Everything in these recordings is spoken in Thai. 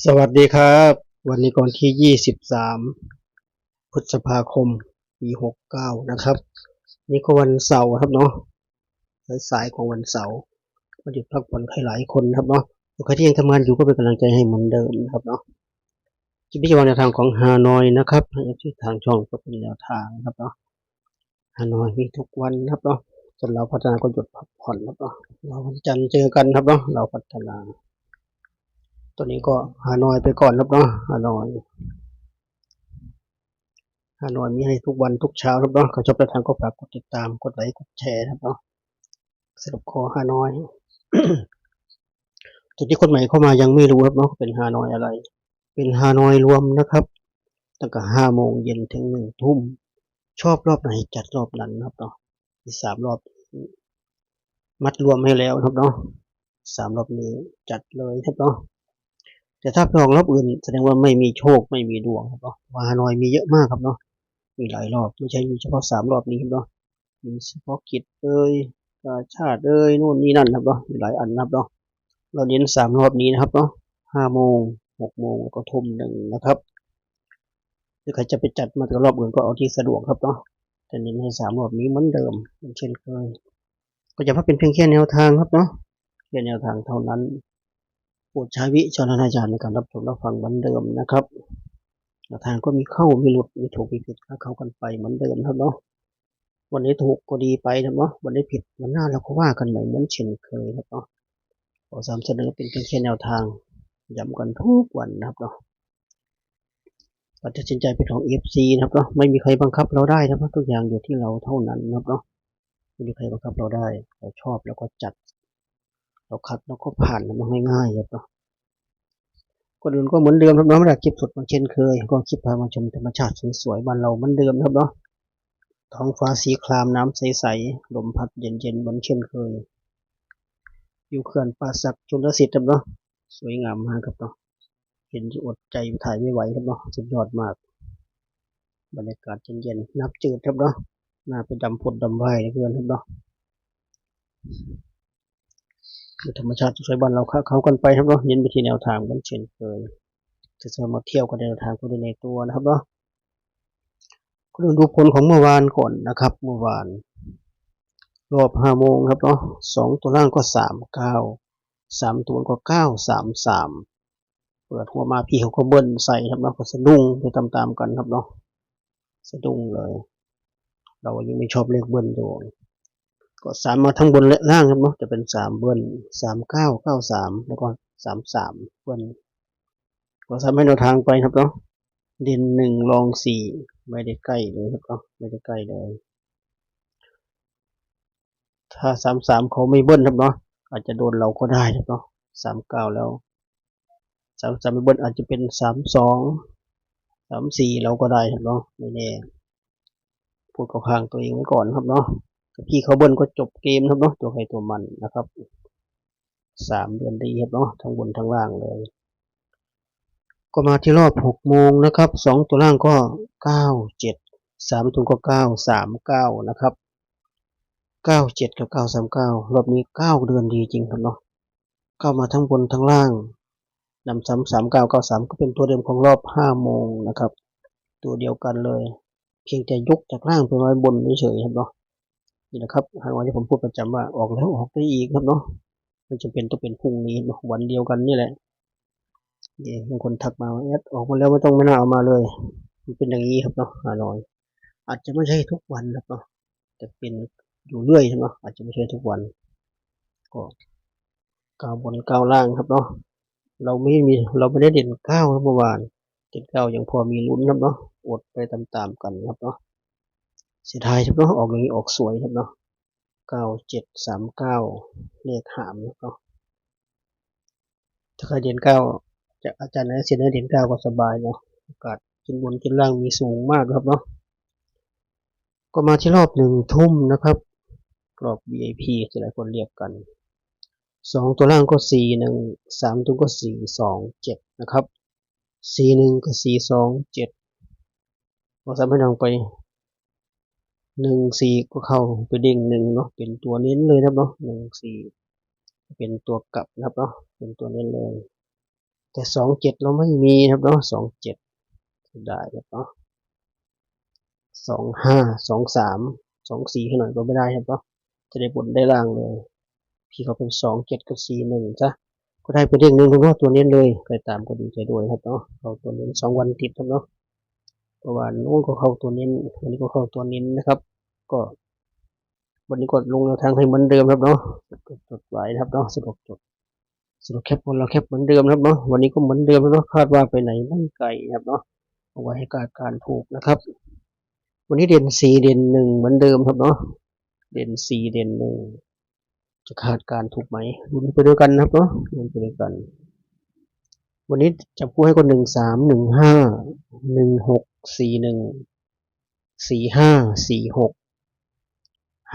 สวัสดีครับวันนี้ก่อนที่23พฤษภาคมปี69นะครับนี่ก็วันเสาร์ครับเนาะสายของวันเสาร์ก็หยุดพักผ่อนใครหลายคนครับเนาะใครที่ยังทำงานอยู่ก็เป็นกำลังใจให้เหมือนเดิมนะครับเนาะชีวิตวันแนวทางของฮานอยนะครับที่ทางช่องก็เป็นแนวทางครับเนาะฮานอยมีทุกวันครับเนาะส่วนเราพัฒนาก็หยุดพักผ่อนครับเนาะเราวันจันทร์เจอกันครับเนาะเราพัฒนาตัวนี้ก็ฮานอยไปก่อนครับเนาะฮานอยมีให้ทุกวันทุกเช้าครับเนาะใครชอบแนวทางก็ฝากกดติดตามกดไลค์กดแชร์ครับเนาะสรุปคอฮานอย จุดที่คนใหม่เข้ามายังไม่รู้ครับเนาะเป็นฮานอยอะไรเป็นฮานอยรวมนะครับตั้งแต่5 โมงเย็นถึง1 ทุ่มชอบรอบไหนจัดรอบนั้นครับเนาะมี3 รอบมัดรวมให้แล้วครับเนาะ3 รอบนี้จัดเลยครับเนาะแต่ถ้าไปออกรอบอื่นแสดงว่าไม่มีโชคไม่มีดวงครับเนาะฮานอยมีเยอะมากครับเนาะมีหลายรอบไม่ใช่มีเฉพาะ3 รอบนี้ครับเนาะมีเฉพาะกิจกาชาตินู่นนี่นั่นครับเนาะมีหลายอันครับเนาะเราเน้น3 รอบนี้นะครับเนาะ5 โมง6 โมงแล้วก็ทุ่ม 1นะครับหรือใครจะไปจัดมาแต่รอบอื่นก็เอาที่สะดวกครับเนาะแต่เน้นให้3 รอบนี้เหมือนเดิมเช่นเคยก็จะว่าเป็นเพียงแค่แนวทางครับเนาะแค่แนวทางเท่านั้นโปรดใช้วิจารณญาณในการรับชมรับฟังเหมือนเดิมนะครับแนวทางก็มีเข้ามีหลุดมีถูกมีผิดเข้ากันไปเหมือนเดิมครับเนาะวันนี้ถูกก็ดีไปนะเนาะวันนี้ผิดวันหน้าเราก็ว่ากันใหม่เหมือนเช่นเคยครับเนาะขอซ้ำเสนอเป็นเพียงแค่แนวทางย้ำกันทุกวันนะครับเนาะตัดสินใจเป็นของ EFC นะครับเนาะไม่มีใครบังคับเราได้นะครับทุกอย่างอยู่ที่เราเท่านั้นนะครับเนาะไม่มีใครบังคับเราได้เราชอบแล้วก็จัดเราคัดแล้วก็ผ่านมันง่ายๆครับเนาะคนอื่นก็เหมือนเดิมครับเนาะไม่ได้คลิปสดเหมือนเช่นเคยก็คลิปพามาชมธรรมชาติสวยๆบ้านเราเหมือนเดิมครับเนาะท้องฟ้าสีครามน้ำใสๆลมพัดเย็นๆเหมือนเช่นเคยอยู่เขื่อนป่าสักชลสิทธิ์ครับเนาะสวยงามมากครับเนาะเห็นอดใจถ่ายไม่ไหวครับเนาะสุดยอดมากบรรยากาศเย็นๆน้ำจืดครับเนาะน่าไปดำผุดดำว่ายเหลือเกินครับเนาะคือธรรมชาติสวยบ้านเราเขากันไปครับเนาะเน้นไปที่แนวทางเหมือนเช่นเคยจะมาเที่ยวกันในแนวทางก็ในตัวนะครับเนาะก็ดูผลของเมื่อวานก่อนนะครับเมื่อวานรอบ5 โมงครับเนาะ2 ตัวล่างก็393 ตัวก็933เปิดหัวมาพี่เขาก็เบิ้ลใส่ครับเนาะก็สะดุ้งไปตามๆกันครับเนาะสะดุ้งเลยเรายังไม่ชอบเลขเบิ้ลอยู่ก็3 มาทั้งบนและล่างครับเนาะจะเป็น3 เบิ้ล3993แล้วก็33เบิ้ลก็ทำให้แนวทางไปครับเนาะเด่น1รอง 4ไม่ได้ใกล้เลยครับเนาะไม่ได้ใกล้เลยถ้า33เขาไม่เบิ้ลครับเนาะอาจจะโดนเราก็ได้ครับเนาะ39แล้ว33ไม่เบิ้ลอาจจะเป็น32 34เราก็ได้ครับเนาะไม่แน่พูดเข้าข้างตัวเองไว้ก่อนครับเนาะพี่เขาเบิ้ลก็จบเกมครับเนาะตัวใครตัวมันนะครับ3 เดือนดีครับเนาะทั้งบนทั้งล่างเลยก็มาที่รอบ6 โมงนะครับ2 ตัวล่างก็973 ตัวก็939นะครับ97กับ939รอบนี้9 เดือนดีจริงครับเนาะเข้ามาทั้งบนทั้งล่างนำซ้ำ3993ก็เป็นตัวเดิมของรอบ5 โมงนะครับตัวเดียวกันเลยเพียงแต่ยกจากล่างไปไว้บนเฉยๆครับเนาะนี่นะครับทางวันที่ผมพูดประจำว่าออกแล้วออกได้อีกครับเนาะมันจะเป็นต้องเป็นพรุ่งนี้วันเดียวกันนี่แหละบางคนทักมาว่าแอดออกมาแล้วไม่น่าเอามาเลยมันเป็นอย่างนี้ครับเนาะฮานอยอาจจะไม่ใช่ทุกวันครับเนาะแต่เป็นอยู่เรื่อยใช่ไหมอาจจะไม่ใช่ทุกวันก็ก้าวบนก้าวล่างครับเนาะเราไม่ได้เด่นก้าวเมื่อวานเด่นก้าวยังพอมีลุ้นครับเนาะอดไปตามๆกันครับเนาะเสียดายครับเนาะออกอย่างนี้ออกสวยครับเนาะ9739เลขหามเนาะถ้าใครเด่นก้าวจากอาจารย์นะเสียดายเด่นก้าวก็สบายเนาะโอกาสขึ้นบนขึ้นล่างมีสูงมากครับเนาะก็มาที่รอบ1 ทุ่มนะครับรอบ VIP ที่หลายคนเรียกกัน2 ตัวล่างก็413 ตัวก็427นะครับ41กับ427พอสามให้ลองไป14ก็เข้าไปเด้ง1เนาะเป็นตัวเน้นเลยนะเนาะ14เป็นตัวกลับนะครับเนาะเป็นตัวเน้นเลย แต่27เราไม่มีครับเนาะ27ได้ครับเนาะ25 23 24ให้หน่อยก็ไม่ได้ครับเนาะจะได้บนได้ล่างเลยพี่เขาเป็น27กับ41จ้ะก็ได้ไปเรื่องนึงครับเนาะตัวเน้นเลยใครตามก็ดีใจด้วยครับเนาะเราตัวเน้น2 วันติดครับเนาะเมื่อวานนู้นก็เข้าตัวเน้นวันนี้ก็เข้าตัวเน้นนะครับก็วันนี้ก็ลงแนวทางให้เหมือนเดิมครับเนาะจดไว้นะครับเนาะสรุปแคปบนเราแคปเหมือนเดิมครับเนาะวันนี้ก็เหมือนเดิมเนาะคาดว่าไปไหนไม่ไกลครับเนาะเอาไว้ให้การถูกนะครับวันนี้เด่น4เด่น1เหมือนเดิมครับเนาะเด่น4เด่น1จะคาดการถูกไหมลุ้นไปด้วยกันนะครับเนาะลุ้นไปด้วยกันวันนี้จับคู่ให้คน13 15 16 41 45 46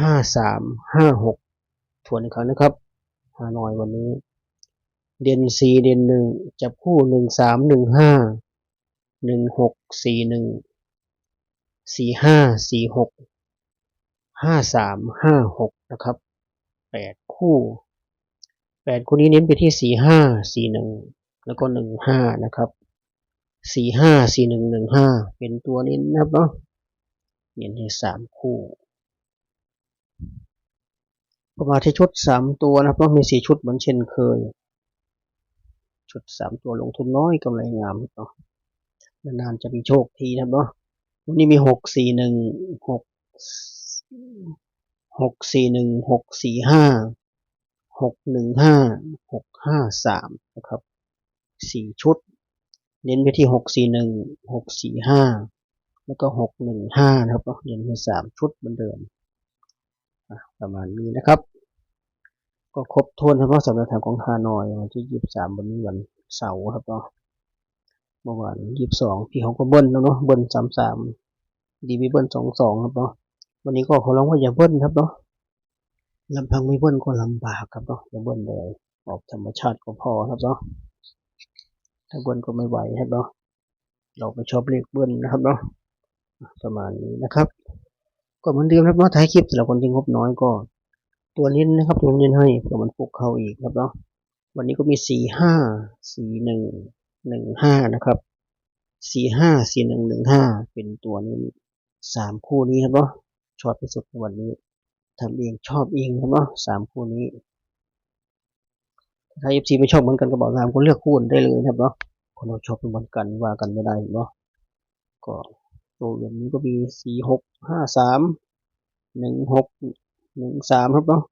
53 56ทวนอีกครั้งนะครับฮานอยวันนี้เด่น4เด่น1จับคู่13 15 16 41 45 46 53 56นะครับ8 คู่8 คู่นี้เน้นไปที่45 41แล้วก็15นะครับ45 41 15เป็นตัวเน้นนะครับเนาะเน้นให้3 คู่ก็มาที่ชุด3 ตัวนะครับเนาะมี4 ชุดเหมือนเช่นเคยชุด3 ตัวลงทุนน้อยกำไรงามเนาะนานๆจะมีโชคทีนะครับเนาะวันนี้มี6 4 1 6 6 4 1 6 4 5 6 1 5 6 5 3นะครับ4 ชุดเน้นไปที่6 4 1 6 4 5แล้วก็6 1 5นะครับเนาะเน้นไป3 ชุดเหมือนเดิมประมาณนี้นะครับก็ครบถ้วนครับสำหรับทางของฮานอยวันที่23วันนี้วันเสาร์ครับเนาะเมื่อวาน22พี่เขาก็เบิ้ลแล้วเนาะเบิ้ล33ดีมีเบิ้ล22ครับเนาะวันนี้ก็ขอร้องว่าอย่าเบิ้ลครับเนาะลำพังไม่เบิ้ลก็ลำบากครับเนาะอย่าเบิ้ลเลยออกธรรมชาติก็พอครับเนาะถ้าเบิ้ลก็ไม่ไหวครับเนาะเราไม่ชอบเลขเบิ้ลนะครับเนาะประมาณนี้นะครับก็เหมือนเดิมครับเนาะท้ายคลิปสำหรับคนที่งบน้อยก็ตัวนี้นะครับตัวนี้ให้เผื่อมันฟุกเข้าอีกครับเนาะวันนี้ก็มี45 41 15นะครับ45 41 15เป็นตัวนี้3 คู่นี้ครับเนาะชอบที่สุดในวันนี้ทำเองชอบเองครับเนาะ3 คู่นี้ถ้า FC ไม่ชอบเหมือนกันก็บอกตามก็เลือกคู่ได้เลยครับเนาะคนเราชอบเป็นเหมือนกันว่ากันไม่ได้เนาะก็ตัวอย่างนี้ก็มี46 53 16 13ครับเนาะ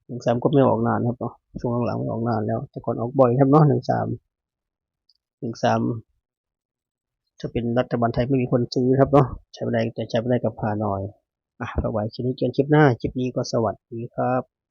13ก็ไม่ออกนานครับเนาะช่วงหลังๆไม่ออกนานแล้วแต่ก่อนออกบ่อยครับเนาะ13ถ้าเป็นรัฐบาลไทยไม่มีคนซื้อครับเนาะใช้ไม่ได้แต่ใช้ไม่ได้กับฮานอยเอาไว้คลิปนี้เจอกันคลิปหน้าคลิปนี้ก็สวัสดีครับ